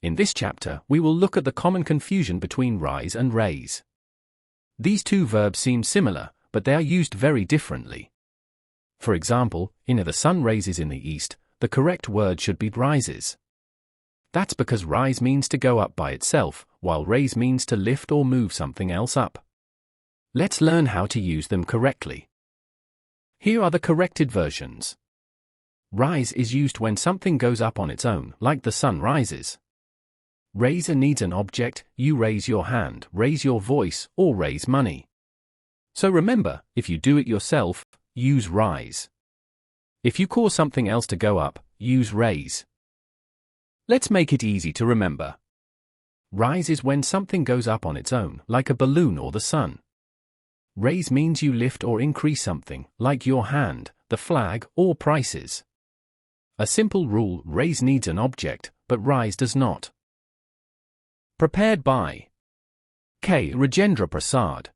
In this chapter, we will look at the common confusion between rise and raise. These two verbs seem similar, but they are used very differently. For example, in the sun raises in the east, the correct word should be rises. That's because rise means to go up by itself, while raise means to lift or move something else up. Let's learn how to use them correctly. Here are the corrected versions. Rise is used when something goes up on its own, like the sun rises. Raise needs an object, you raise your hand, raise your voice, or raise money. So remember, if you do it yourself, use rise. If you cause something else to go up, use raise. Let's make it easy to remember. Rise is when something goes up on its own, like a balloon or the sun. Raise means you lift or increase something, like your hand, the flag, or prices. A simple rule: raise needs an object, but rise does not. Prepared by K. Rajendra Prasad.